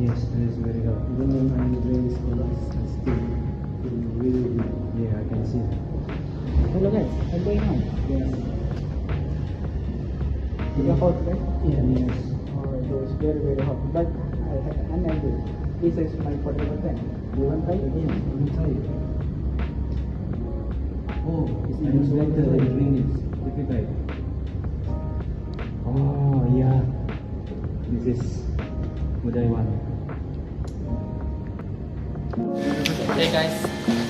Yes, it is very hot. Even when I'm doing this color, it's still really good. Yeah, I can see that. Hello guys, what's going on? Yes. Is it hot, right? Yeah, yes. Oh, it was very hot. But I have an idea. This is my portable fan. Do you want to try it? Yeah, let me try it. Oh, it's even better than doing this. Let me try it. Oh, yeah. This is what I want. Hey guys,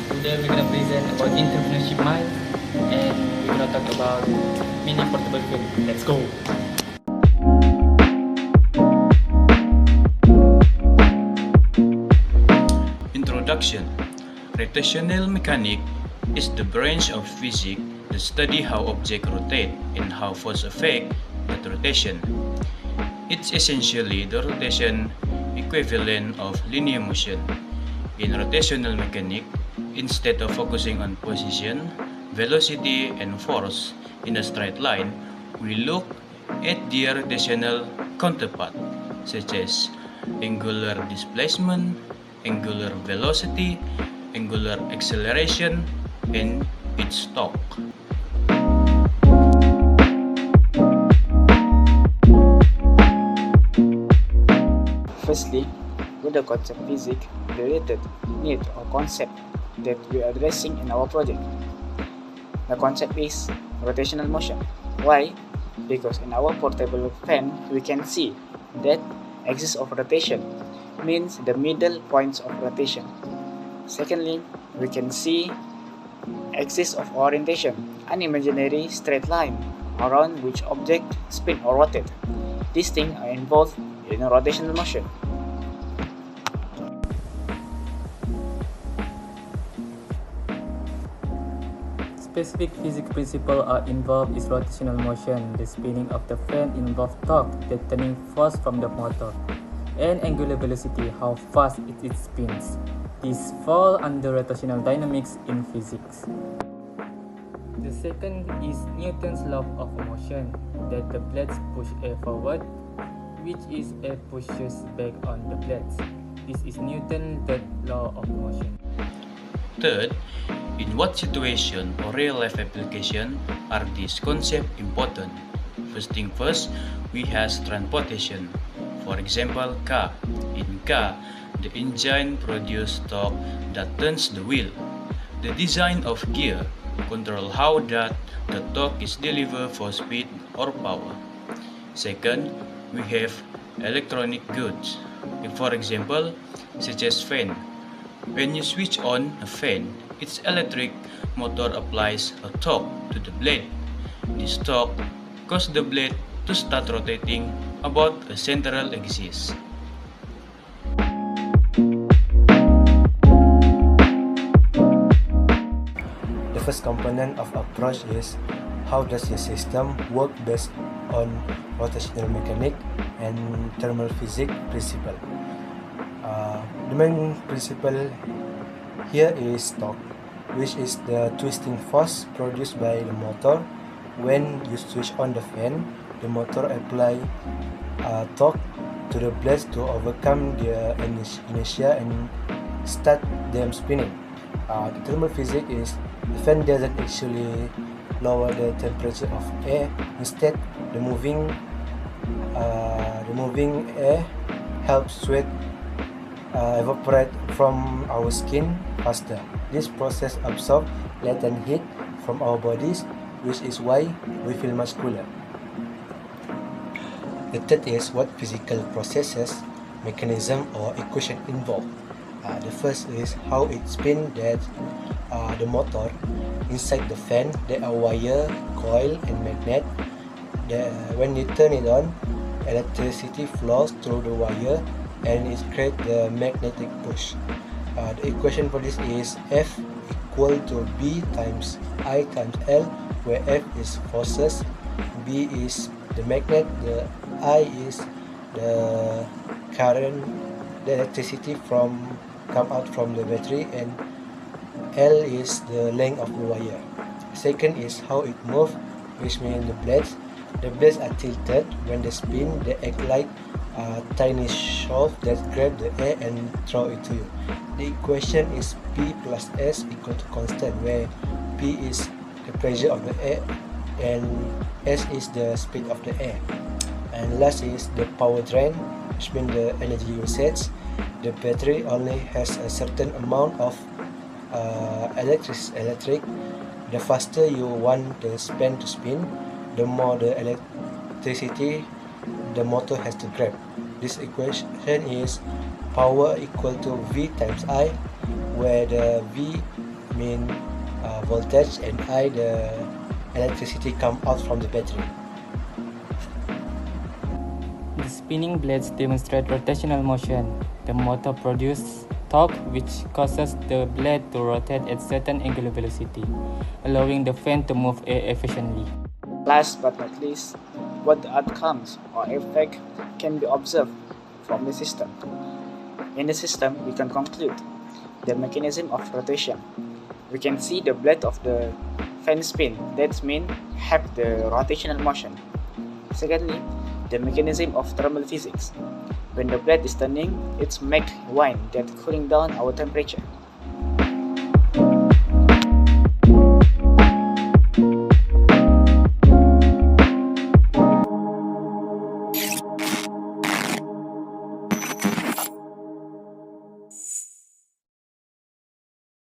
today we're gonna present about entrepreneurship mind and we're gonna talk about mini portable film. Let's go! Introduction. Rotational mechanics is the branch of physics that study how objects rotate and how force affect that rotation. It's essentially the rotation equivalent of linear motion. In rotational mechanics, instead of focusing on position, velocity, and force in a straight line, we look at their rotational counterpart, such as angular displacement, angular velocity, angular acceleration, and pitch torque. Firstly, with the concept physics related need or concept that we are addressing in our project. The concept is rotational motion. Why? Because in our portable fan we can see that axis of rotation means the middle points of rotation. Secondly, we can see axis of orientation, an imaginary straight line around which object spin or rotate. These things are involved in rotational motion. Specific physics principles are involved is rotational motion. The spinning of the fan involves torque, the turning force from the motor, and angular velocity, how fast it spins. These fall under rotational dynamics in physics. The second is Newton's law of motion, that the blades push air forward, which is air pushes back on the blades. This is Newton's third law of motion. Third, in what situation or real-life application are these concepts important? First thing first, we have transportation. For example, car. In car, the engine produces torque that turns the wheel. The design of gear control how that the torque is delivered for speed or power. Second, we have electronic goods. For example, such as fan. When you switch on a fan, its electric motor applies a torque to the blade. This torque causes the blade to start rotating about a central axis. The first component of approach is how does your system work based on rotational mechanics and thermal physics principle. The main principle here is torque, which is the twisting force produced by the motor. When you switch on the fan, the motor apply torque to the blades to overcome their inertia and start them spinning. The thermal physics is the fan doesn't actually lower the temperature of air. Instead, the moving air helps sweat evaporate from our skin faster. This process absorbs latent heat from our bodies, which is why we feel much cooler. The third is what physical processes, mechanism or equation involved. The first is how it spins that the motor. Inside the fan, there are wire, coil and magnet. When you turn it on, electricity flows through the wire and it creates the magnetic push. The equation for this is F equal to B times I times L, where F is forces, B is the magnet, the I is the current, the electricity come out from the battery, and L is the length of the wire. Second is how it moves, which means the blades. The blades are tilted when they spin. They act like tiny shaft that grab the air and throw it to you. The equation is P plus S equal to constant, where P is the pressure of the air and S is the speed of the air. And last is the power drain, which means the energy usage. The battery only has a certain amount of electric. The faster you want the span to spin, the more the electricity the motor has to grab. This equation is power equal to V times I, where the V mean voltage and I the electricity come out from the battery. The spinning blades demonstrate rotational motion. The motor produces torque, which causes the blade to rotate at certain angular velocity, allowing the fan to move air efficiently. Last but not least, what the outcomes or effect can be observed from the system. In the system, we can conclude the mechanism of rotation. We can see the blade of the fan spin, that means have the rotational motion. Secondly, the mechanism of thermal physics. When the blade is turning, it makes wine that cooling down our temperature.